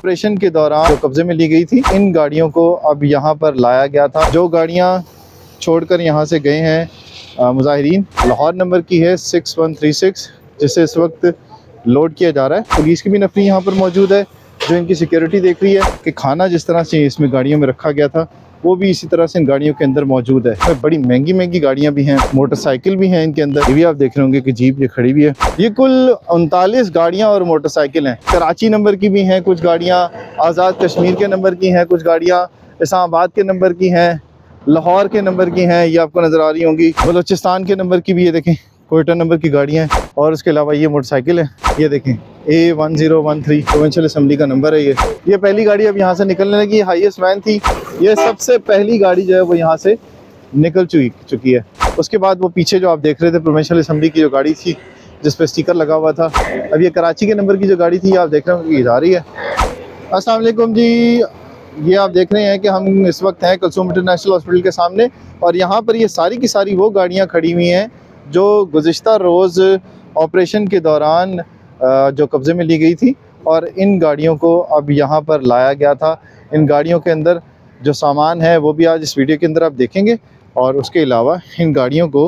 Operation के दौरान जो कब्जे में ली गई थी, इन गाड़ियों को अब यहाँ पर लाया गया था। जो गाड़ियाँ छोड़कर यहाँ से गए हैं मुजाहिरीन, लाहौर नंबर की है 6136, जिसे इस वक्त लोड किया जा रहा है। पुलिस की भी नफरी यहाँ पर मौजूद है जो इनकी सिक्योरिटी देख रही है कि खाना जिस तरह से इसमें गाड़ियों में रखा गया था वो भी इसी तरह से इन गाड़ियों के अंदर मौजूद है। बड़ी महंगी महंगी गाड़ियाँ भी हैं, मोटरसाइकिल भी हैं इनके अंदर। ये भी आप देख रहे होंगे कि जीप ये खड़ी भी है। ये कुल 39 गाड़ियाँ और मोटरसाइकिल हैं। कराची नंबर की भी हैं कुछ गाड़ियाँ, आज़ाद कश्मीर के नंबर की हैं कुछ गाड़ियाँ, इस्लामाबाद के नंबर की हैं, लाहौर के नंबर की हैं, ये आपको नज़र आ रही होंगी, बलूचिस्तान के नंबर की भी ये देखें कोयटा नंबर की गाड़ियाँ हैं। और उसके अलावा ये मोटरसाइकिल है, ये देखें A1013 प्रोविंशियल असम्बली का नंबर है। ये पहली गाड़ी अब यहाँ से निकलने लगी, हाईएस्ट वैन थी। ये सबसे पहली गाड़ी जो है वो यहाँ से निकल चुकी है। उसके बाद वो पीछे जो आप देख रहे थे प्रोविंशियल असम्बली की जो गाड़ी थी जिस पे स्टिकर लगा हुआ था, अब ये कराची के नंबर की जो गाड़ी थी आप देख रहे होंगे कि जा रही है। अस्सलाम वालेकुम जी, ये आप देख रहे हैं कि हम इस वक्त हैं कुलसूम इंटरनेशनल हॉस्पिटल के सामने और यहाँ पर ये सारी की सारी वो गाड़ियाँ खड़ी हुई हैं जो गुज़िश्ता रोज़ ऑपरेशन के दौरान जो कब्ज़े में ली गई थी और इन गाड़ियों को अब यहाँ पर लाया गया था। इन गाड़ियों के अंदर जो सामान है वो भी आज इस वीडियो के अंदर आप देखेंगे और उसके अलावा इन गाड़ियों को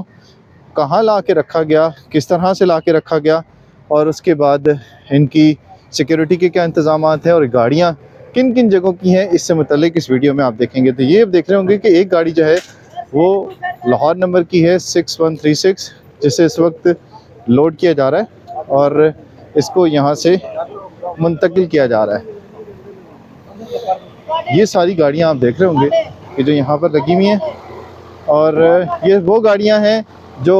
कहाँ ला के रखा गया, किस तरह से ला के रखा गया और उसके बाद इनकी सिक्योरिटी के क्या इंतज़ाम हैं और गाड़ियाँ किन किन जगहों की हैं, इससे मुतल्लिक इस वीडियो में आप देखेंगे। तो ये देख रहे होंगे कि एक गाड़ी जो है वो लाहौर नंबर की है 6136, जिसे इस वक्त लोड किया जा रहा है और इसको यहाँ से मुंतकिल किया जा रहा है। ये सारी गाड़ियाँ आप देख रहे होंगे कि जो यहाँ पर लगी हुई हैं और ये वो गाड़ियाँ हैं जो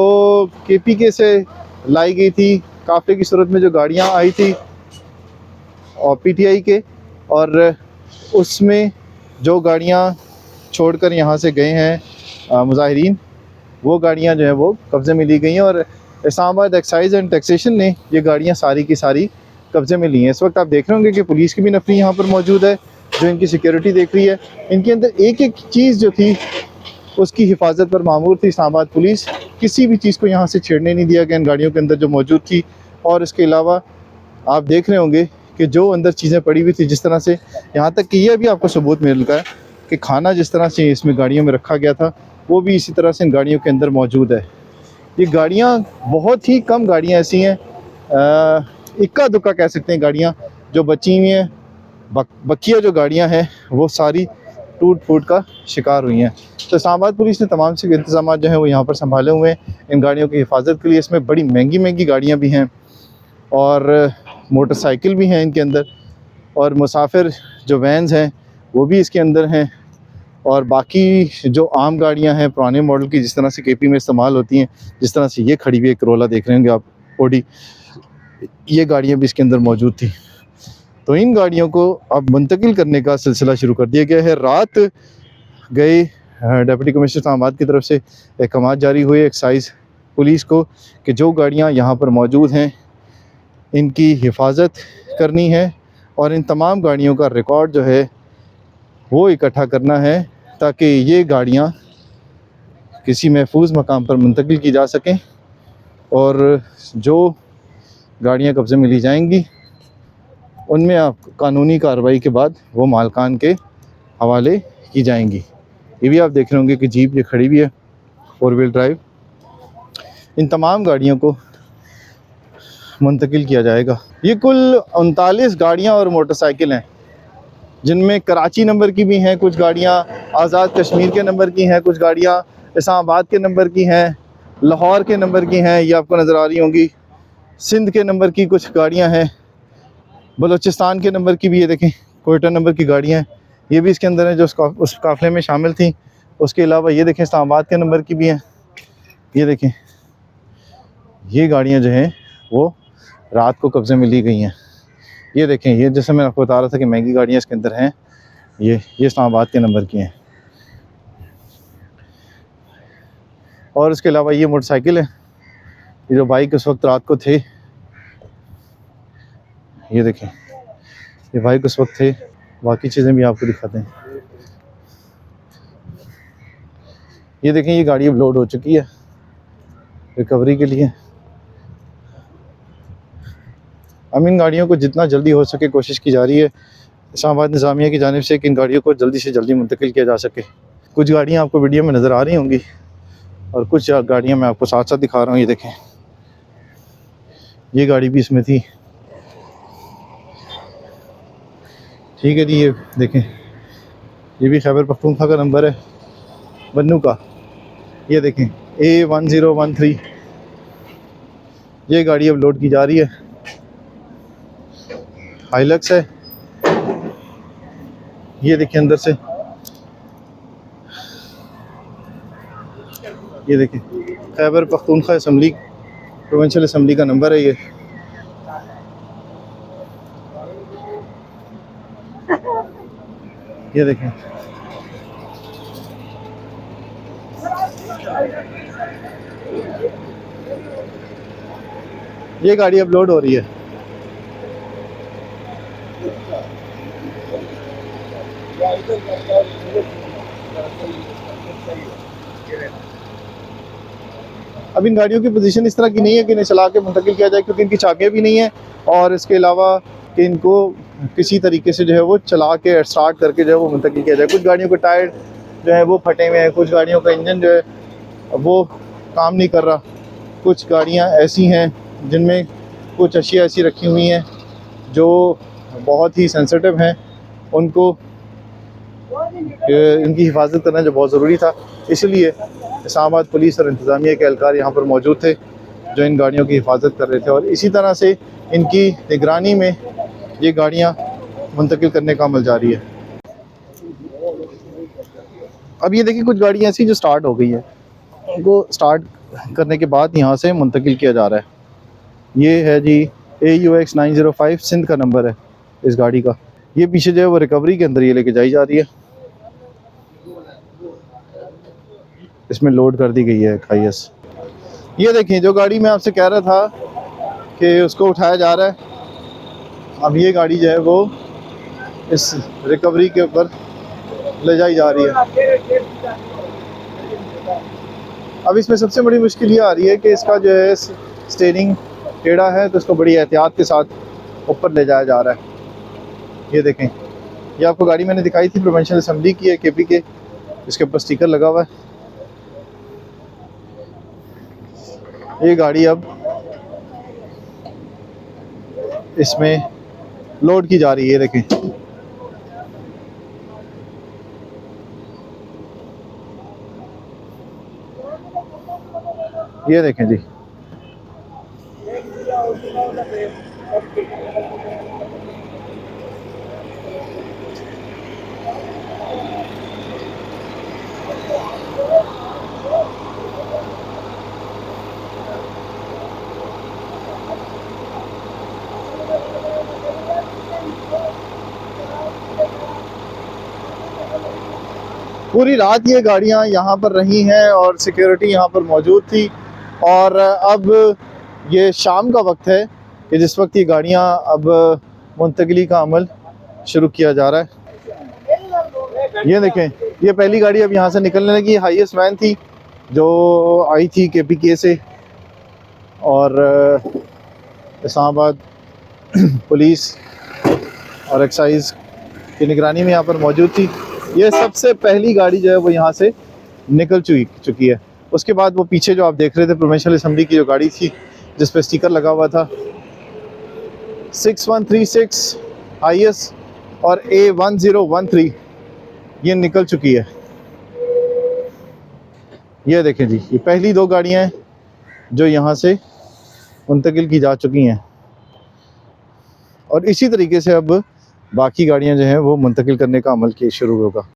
KPK से लाई गई थी, काफ़िले की सूरत में जो गाड़ियाँ आई थी और PTI के, और उसमें जो गाड़ियाँ छोड़कर यहाँ से गए हैं मुजाहिरीन, वो गाड़ियाँ जो है वो कब्ज़े में ली गई हैं और इस्लामाबाद एक्साइज़ एंड टैक्सेशन ने ये गाड़ियाँ सारी की सारी कब्ज़े में ली हैं। इस वक्त आप देख रहे होंगे कि पुलिस की भी नफरी यहाँ पर मौजूद है जो इनकी सिक्योरिटी देख रही है। इनके अंदर एक एक चीज़ जो थी उसकी हिफाजत पर मामूर थी इस्लामाबाद पुलिस। किसी भी चीज़ को यहाँ से छेड़ने नहीं दिया गया इन गाड़ियों के अंदर जो मौजूद थी। और इसके अलावा आप देख रहे होंगे कि जो अंदर चीज़ें पड़ी हुई थी, जिस तरह से यहाँ तक कि यह भी आपको सबूत मिल रहा है कि खाना जिस तरह से इसमें गाड़ियों में रखा गया था वो भी इसी तरह से इन गाड़ियों के अंदर मौजूद है। ये गाड़ियाँ बहुत ही कम गाड़ियाँ ऐसी हैं, इक्का दुक्का कह सकते हैं गाड़ियाँ जो बची हुई हैं। बकिया जो गाड़ियाँ हैं वो सारी टूट फूट का शिकार हुई हैं। तो इस्लामाबाद पुलिस ने तमाम से इंतजाम जो हैं वो यहाँ पर संभाले हुए हैं इन गाड़ियों की हिफाजत के लिए। इसमें बड़ी महंगी महंगी गाड़ियाँ भी हैं और मोटरसाइकिल भी हैं इनके अंदर, और मुसाफिर जो वैन्स हैं वो भी इसके अंदर हैं, और बाकी जो आम गाड़ियां हैं पुराने मॉडल की जिस तरह से KP में इस्तेमाल होती हैं, जिस तरह से ये खड़ी हुई एक करोला देख रहे होंगे आप ओडी, ये गाड़ियां भी इसके अंदर मौजूद थी। तो इन गाड़ियों को अब मुंतकिल करने का सिलसिला शुरू कर दिया गया है। रात गए डिप्टी कमिश्नर इस्लामाबाद की तरफ से अहकाम जारी हुए एक्साइज़ पुलिस को कि जो गाड़ियाँ यहाँ पर मौजूद हैं इनकी हिफाजत करनी है और इन तमाम गाड़ियों का रिकॉर्ड जो है वो इकट्ठा करना है ताकि ये गाड़ियाँ किसी महफूज मकाम पर मुंतकिल की जा सकें और जो गाड़ियाँ कब्ज़े में ली जाएंगी उनमें आप कानूनी कार्रवाई के बाद वो मालकान के हवाले की जाएंगी। ये भी आप देख रहे होंगे कि जीप ये खड़ी हुई है 4 व्हील ड्राइव। इन तमाम गाड़ियों को मुंतकिल किया जाएगा। ये कुल 39 गाड़ियाँ और मोटरसाइकिल हैं, जिनमें कराची नंबर की भी हैं कुछ गाड़ियाँ, आज़ाद कश्मीर के नंबर की हैं कुछ गाड़ियाँ, इस्लामाबाद के नंबर की हैं, लाहौर के नंबर की हैं, ये आपको नज़र आ रही होंगी, सिंध के नंबर की कुछ गाड़ियाँ हैं, बलूचिस्तान के नंबर की भी ये देखें कोयटा नंबर की गाड़ियाँ हैं, ये भी इसके अंदर हैं जो उस काफ़िले में शामिल थी। उसके अलावा ये देखें इस्लामाबाद के नंबर की भी हैं, ये देखें ये गाड़ियाँ जो हैं वो रात को कब्ज़े में ली गई हैं। ये देखें, ये जैसे मैं आपको बता रहा था कि महंगी गाड़ियाँ इसके अंदर हैं, ये इस्लामाबाद के नंबर की हैं। और इसके अलावा ये मोटरसाइकिल है, ये जो बाइक उस वक्त रात को थे, ये देखें ये बाइक उस वक्त थे। बाकी चीज़ें भी आपको दिखाते हैं। ये देखें ये गाड़ी अब लोड हो चुकी है रिकवरी के लिए। अब इन गाड़ियों को जितना जल्दी हो सके कोशिश की जा रही है इस्लामाबाद निज़ामिया की जानिब से कि इन गाड़ियों को जल्दी से जल्दी मुंतकिल किया जा सके। कुछ गाड़ियाँ आपको वीडियो में नज़र आ रही होंगी और कुछ गाड़ियाँ मैं आपको साथ साथ दिखा रहा हूँ। ये देखें, ये गाड़ी भी इसमें थी। ठीक है जी, ये देखें, ये भी खैबर पख्तूनख्वा का नंबर है, बन्नू का। ये देखें A1013, ये गाड़ी अब लोड की जा रही है। हाइलक्स है, ये देखिए अंदर से, ये देखें Khyber Pakhtunkhwa assembly, provincial assembly का नंबर है ये। ये देखें, ये गाड़ी अब लोड हो रही है। अब इन गाड़ियों की पोजीशन इस तरह की नहीं है कि इन्हें चला के मुंतकिल किया जाए, क्योंकि इनकी चाबियाँ भी नहीं है और इसके अलावा कि इनको किसी तरीके से जो है वो चला के स्टार्ट करके जो है वो मुंतकिल किया जाए। कुछ गाड़ियों के टायर जो है वो फटे हुए हैं, कुछ गाड़ियों का इंजन जो है वो काम नहीं कर रहा, कुछ गाड़ियाँ ऐसी हैं जिनमें कुछ अशिया ऐसी रखी हुई हैं जो बहुत ही सेंसिटिव हैं, उनको इनकी हिफाजत करना जो बहुत ज़रूरी था। इसलिए इस्लामाबाद पुलिस और इंतज़ामिया के एहलकार यहाँ पर मौजूद थे जो इन गाड़ियों की हिफाजत कर रहे थे, और इसी तरह से इनकी निगरानी में ये गाड़ियाँ मुंतकिल करने का अमल जारी है। अब ये देखिए, कुछ गाड़ियाँ ऐसी जो स्टार्ट हो गई है, उनको स्टार्ट करने के बाद यहाँ से मुंतकिल किया जा रहा है। ये है जी AUX 905, सिंध का नंबर है इस गाड़ी का। ये पीछे जो है वो रिकवरी के अंदर ये लेके जाई जा रही है। इसमें लोड कर दी गई है IS। ये देखें, जो गाड़ी मैं आपसे कह रहा था कि उसको उठाया जा रहा है, अब ये गाड़ी जो है वो इस रिकवरी के ऊपर ले जाई जा रही है। अब इसमें सबसे बड़ी मुश्किल ये आ रही है कि इसका जो है स्टीयरिंग टेढ़ा है, तो इसको बड़ी एहतियात के साथ ऊपर ले जाया जा रहा है। ये देखें, ये आपको गाड़ी मैंने दिखाई थी, प्रोविंशियल असम्बली की है KP के, इसके ऊपर स्टिकर लगा हुआ है। ये गाड़ी अब इसमें लोड की जा रही है। देखें, ये देखें जी, पूरी रात ये गाड़ियां यहाँ पर रही हैं और सिक्योरिटी यहाँ पर मौजूद थी, और अब ये शाम का वक्त है कि जिस वक्त ये गाड़ियाँ अब मुंतकिली का अमल शुरू किया जा रहा है। ये देखें, ये पहली गाड़ी अब यहाँ से निकलने लगी। हाईएस्ट वैन थी जो आई थी KPK से, और इस्लामाबाद पुलिस और एक्साइज की निगरानी में यहाँ पर मौजूद थी। ये सबसे पहली गाड़ी जो है वो यहाँ से निकल चुकी है। उसके बाद वो पीछे जो आप देख रहे थे प्रोविंशियल असम्बली की जो गाड़ी थी जिस पे स्टिकर लगा हुआ था 6136 IS और A1013, ये निकल चुकी है। ये देखें जी, ये पहली दो गाड़ियाँ हैं जो यहाँ से मुंतकिल की जा चुकी हैं, और इसी तरीके से अब बाकी गाड़ियाँ जो हैं वो मुंतकिल करने का अमल किए शुरू होगा।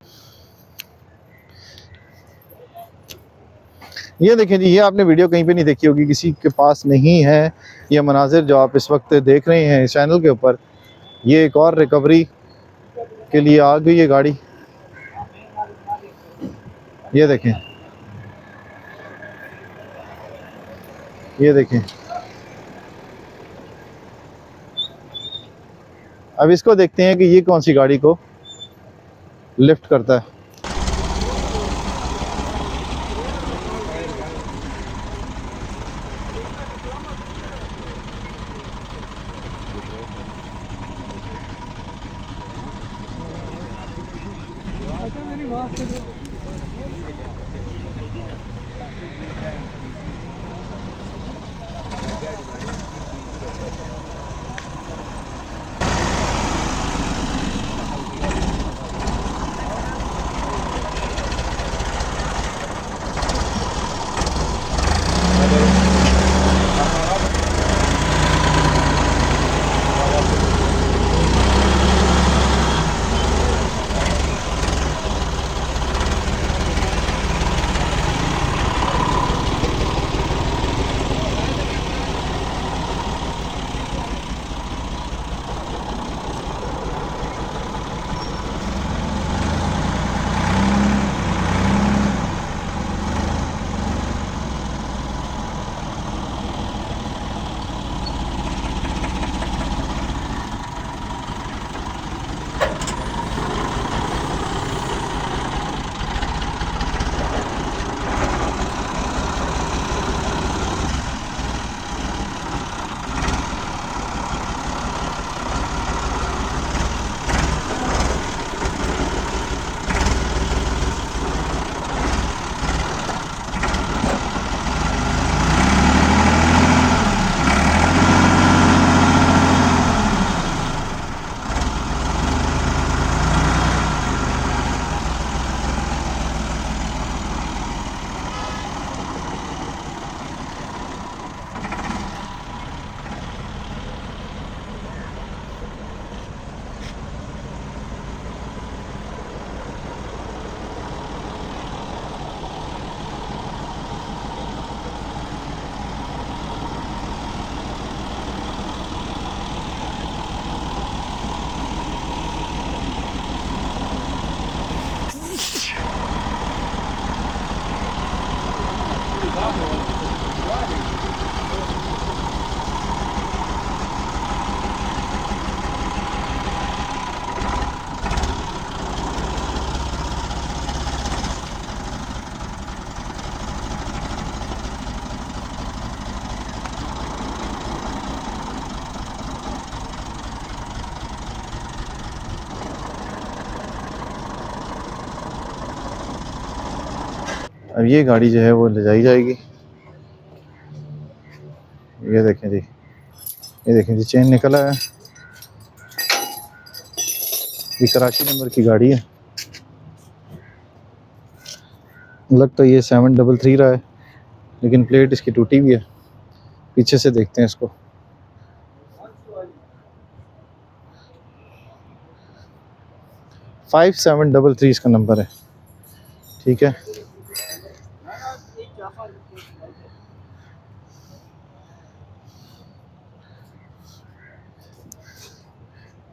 ये देखें जी, ये आपने वीडियो कहीं पे नहीं देखी होगी, किसी के पास नहीं है ये मनाजिर जो आप इस वक्त देख रहे हैं इस चैनल के ऊपर। ये एक और रिकवरी के लिए आ गई है गाड़ी। ये देखें, ये देखें, अब इसको देखते हैं कि ये कौन सी गाड़ी को लिफ्ट करता है। अब ये गाड़ी जो है वो ले जाई जाएगी। ये देखें जी, ये देखें जी, चेन निकला है। ये कराची नंबर की गाड़ी है। लग तो ये 733 रहा है, लेकिन प्लेट इसकी टूटी हुई है। पीछे से देखते हैं इसको। फाइव 733 इसका नंबर है। ठीक है,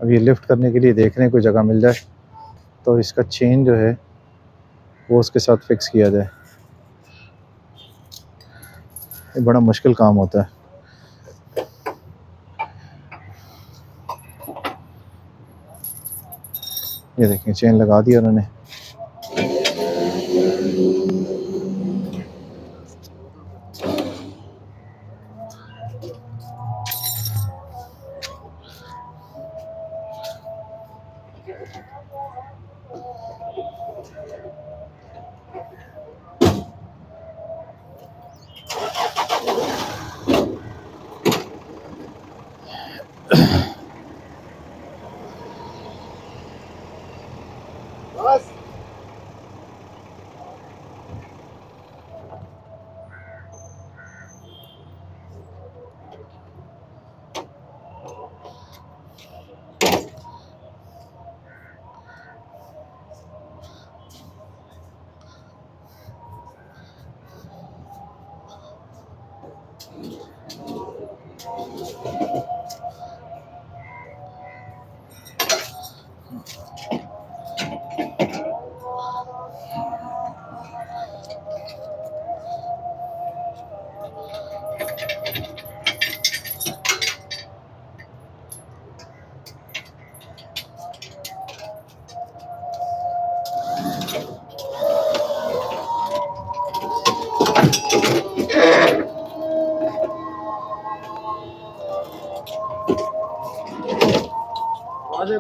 अब ये लिफ्ट करने के लिए देख रहे हैं कोई जगह मिल जाए तो इसका चेन जो है वो उसके साथ फिक्स किया जाए। ये बड़ा मुश्किल काम होता है। ये देखें, चेन लगा दिया उन्होंने।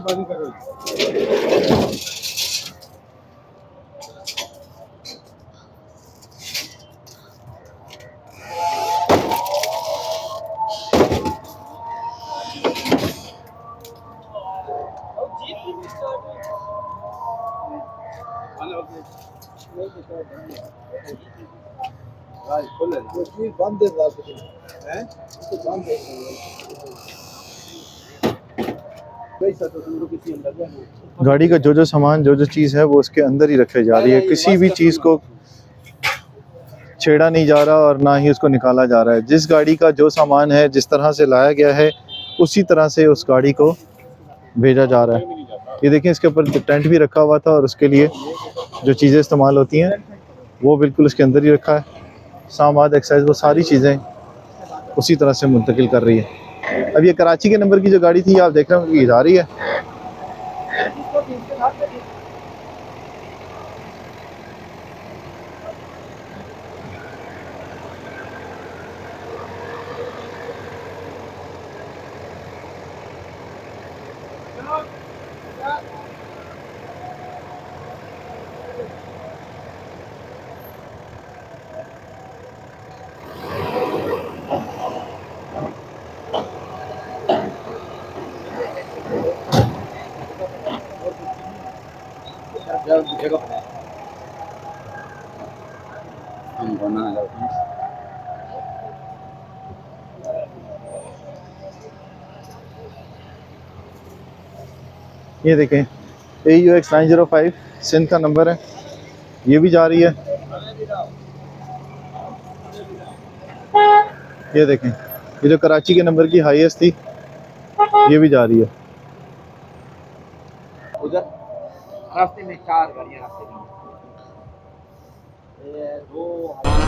बंद करो। गाड़ी का जो जो सामान, जो जो चीज़ है वो उसके अंदर ही रखे जा रही है। किसी भी चीज़ को छेड़ा नहीं जा रहा और ना ही उसको निकाला जा रहा है। जिस गाड़ी का जो सामान है, जिस तरह से लाया गया है, उसी तरह से उस गाड़ी को भेजा जा रहा है। ये देखें, इसके ऊपर टेंट भी रखा हुआ था और उसके लिए जो चीज़ें इस्तेमाल होती हैं वो बिल्कुल उसके अंदर ही रखा है। सामान, एक्सरसाइज, वो सारी चीज़ें उसी तरह से मुंतकिल कर रही है। अब ये कराची के नंबर की जो गाड़ी थी, आप देख रहे हो कि जा रही है। ये देखें, AUX 905 सिंध का नंबर है। ये भी जा रही है। ये देखें, ये जो कराची के नंबर की हाईएस्ट थी, ये भी जा रही है। उधर रास्ते में 4 गाड़ियां रास्ते में, 2